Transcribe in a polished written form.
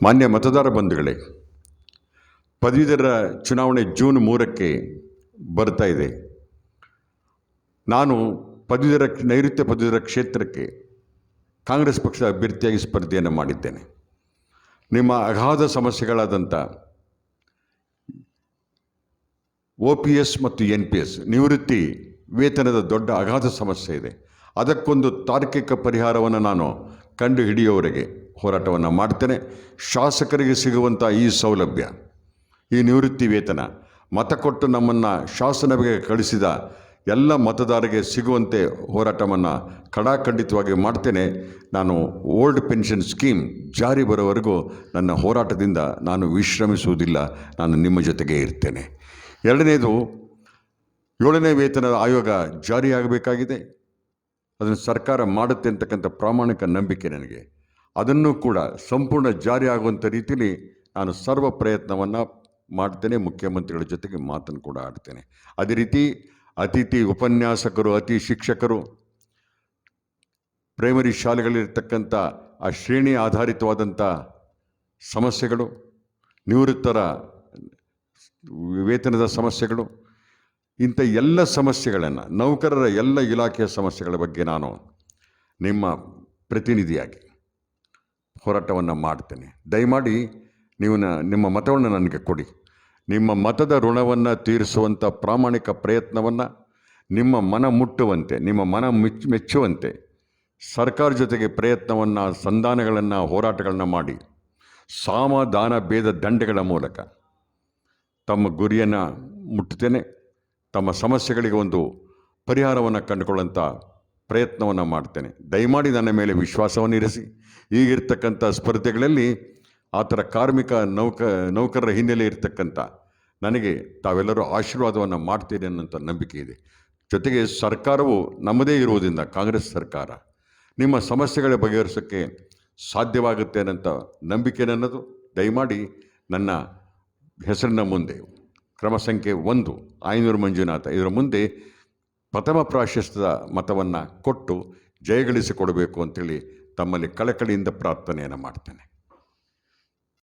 ಮಾನ್ಯ ಮತದಾರ ಬಂಧುಗಳೇ, ಪದವೀಧರ ಚುನಾವಣೆ ಜೂನ್ 3ಕ್ಕೆ ಬರ್ತಾ ಇದೆ. ನಾನು ನೈಋತ್ಯ ಪದವೀಧರ ಕ್ಷೇತ್ರಕ್ಕೆ ಕಾಂಗ್ರೆಸ್ ಪಕ್ಷದ ಅಭ್ಯರ್ಥಿಯಾಗಿ ಸ್ಪರ್ಧೆಯನ್ನು ಮಾಡಿದ್ದೇನೆ. ನಿಮ್ಮ ಅಗಾಧ ಸಮಸ್ಯೆಗಳಾದಂಥ OPS ಮತ್ತು NPS ನಿವೃತ್ತಿ ವೇತನದ ದೊಡ್ಡ ಅಗಾಧ ಸಮಸ್ಯೆ ಇದೆ. ಅದಕ್ಕೊಂದು ತಾರ್ಕಿಕ ಪರಿಹಾರವನ್ನು ನಾನು ಕಂಡು ಹಿಡಿಯುವವರೆಗೆ ಹೋರಾಟವನ್ನು ಮಾಡ್ತೇನೆ. ಶಾಸಕರಿಗೆ ಸಿಗುವಂಥ ಈ ಸೌಲಭ್ಯ, ಈ ನಿವೃತ್ತಿ ವೇತನ ಮತ ಕೊಟ್ಟು ನಮ್ಮನ್ನು ಶಾಸನಕ್ಕೆ ಕಳಿಸಿದ ಎಲ್ಲ ಮತದಾರರಿಗೆ ಸಿಗುವಂತೆ ಹೋರಾಟವನ್ನು ಖಡಾಖಂಡಿತವಾಗಿ ಮಾಡ್ತೇನೆ. ನಾನು ಓಲ್ಡ್ ಪೆನ್ಷನ್ ಸ್ಕೀಮ್ ಜಾರಿ ಬರೋವರೆಗೂ ನನ್ನ ಹೋರಾಟದಿಂದ ನಾನು ವಿಶ್ರಮಿಸುವುದಿಲ್ಲ. ನಾನು ನಿಮ್ಮ ಜೊತೆಗೆ ಇರ್ತೇನೆ. ಎರಡನೇದು, 7ನೇ ವೇತನದ ಆಯೋಗ ಜಾರಿಯಾಗಬೇಕಾಗಿದೆ. ಅದನ್ನು ಸರ್ಕಾರ ಮಾಡುತ್ತೆ ಅಂತಕ್ಕಂಥ ಪ್ರಾಮಾಣಿಕ ನಂಬಿಕೆ ನನಗೆ. ಅದನ್ನು ಕೂಡ ಸಂಪೂರ್ಣ ಜಾರಿ ಆಗುವಂಥ ರೀತಿಯಲ್ಲಿ ನಾನು ಸರ್ವ ಪ್ರಯತ್ನವನ್ನು ಮಾಡ್ತೇನೆ. ಮುಖ್ಯಮಂತ್ರಿಗಳ ಜೊತೆಗೆ ಮಾತನ್ನು ಕೂಡ ಆಡ್ತೇನೆ. ಅದೇ ರೀತಿ ಅತಿಥಿ ಉಪನ್ಯಾಸಕರು, ಶಿಕ್ಷಕರು, ಪ್ರೈಮರಿ ಶಾಲೆಗಳಿರ್ತಕ್ಕಂಥ ಆ ಶ್ರೇಣಿ ಆಧಾರಿತವಾದಂಥ ಸಮಸ್ಯೆಗಳು, ನಿವೃತ್ತರ ವೇತನದ ಸಮಸ್ಯೆಗಳು, ಇಂಥ ಎಲ್ಲ ಸಮಸ್ಯೆಗಳನ್ನು, ನೌಕರರ ಎಲ್ಲ ಇಲಾಖೆಯ ಸಮಸ್ಯೆಗಳ ಬಗ್ಗೆ ನಾನು ನಿಮ್ಮ ಪ್ರತಿನಿಧಿಯಾಗಿ ಹೋರಾಟವನ್ನು ಮಾಡ್ತೇನೆ. ದಯಮಾಡಿ ನೀವು ನಿಮ್ಮ ಮತವನ್ನು ನನಗೆ ಕೊಡಿ. ನಿಮ್ಮ ಮತದ ಋಣವನ್ನು ತೀರಿಸುವಂಥ ಪ್ರಾಮಾಣಿಕ ಪ್ರಯತ್ನವನ್ನು, ನಿಮ್ಮ ಮನ ಮುಟ್ಟುವಂತೆ, ನಿಮ್ಮ ಮನ ಮೆಚ್ಚುವಂತೆ ಸರ್ಕಾರ ಜೊತೆಗೆ ಪ್ರಯತ್ನವನ್ನು, ಸಂಧಾನಗಳನ್ನು, ಹೋರಾಟಗಳನ್ನು ಮಾಡಿ ಸಾಮ ದಾನ ಭೇದ ದಂಡೆಗಳ ಮೂಲಕ ತಮ್ಮ ಗುರಿಯನ್ನು ಮುಟ್ಟುತ್ತೇನೆ. ತಮ್ಮ ಸಮಸ್ಯೆಗಳಿಗೆ ಒಂದು ಪರಿಹಾರವನ್ನು ಕಂಡುಕೊಳ್ಳುವಂಥ ಪ್ರಯತ್ನವನ್ನು ಮಾಡ್ತೇನೆ. ದಯಮಾಡಿ ನನ್ನ ಮೇಲೆ ವಿಶ್ವಾಸವನ್ನು ಇರಿಸಿ. ಈಗಿರ್ತಕ್ಕಂಥ ಸ್ಪರ್ಧೆಗಳಲ್ಲಿ ಆ ಥರ ಕಾರ್ಮಿಕ ನೌಕರರ ಹಿನ್ನೆಲೆ ಇರ್ತಕ್ಕಂಥ ನನಗೆ ತಾವೆಲ್ಲರೂ ಆಶೀರ್ವಾದವನ್ನು ಮಾಡ್ತೀರಿ ಅನ್ನೋಂಥ ನಂಬಿಕೆ ಇದೆ. ಜೊತೆಗೆ ಸರ್ಕಾರವು ನಮ್ಮದೇ ಇರುವುದರಿಂದ, ಕಾಂಗ್ರೆಸ್ ಸರ್ಕಾರ ನಿಮ್ಮ ಸಮಸ್ಯೆಗಳ ಬಗೆಹರಿಸೋಕ್ಕೆ ಸಾಧ್ಯವಾಗುತ್ತೆ ಅನ್ನೋಂಥ ನಂಬಿಕೆ ನನ್ನದು. ದಯಮಾಡಿ ನನ್ನ ಹೆಸರಿನ ಮುಂದೆ ಕ್ರಮ ಸಂಖ್ಯೆ 1 ಆಯನೂರು ಮಂಜುನಾಥ ಇದರ ಮುಂದೆ ಪ್ರಥಮ ಪ್ರಾಶಸ್ತ್ಯದ ಮತವನ್ನು ಕೊಟ್ಟು ಜಯಗಳಿಸಿಕೊಡಬೇಕು ಅಂತೇಳಿ ತಮ್ಮಲ್ಲಿ ಕಳಕಳಿಯಿಂದ ಪ್ರಾರ್ಥನೆಯನ್ನು ಮಾಡ್ತೇನೆ.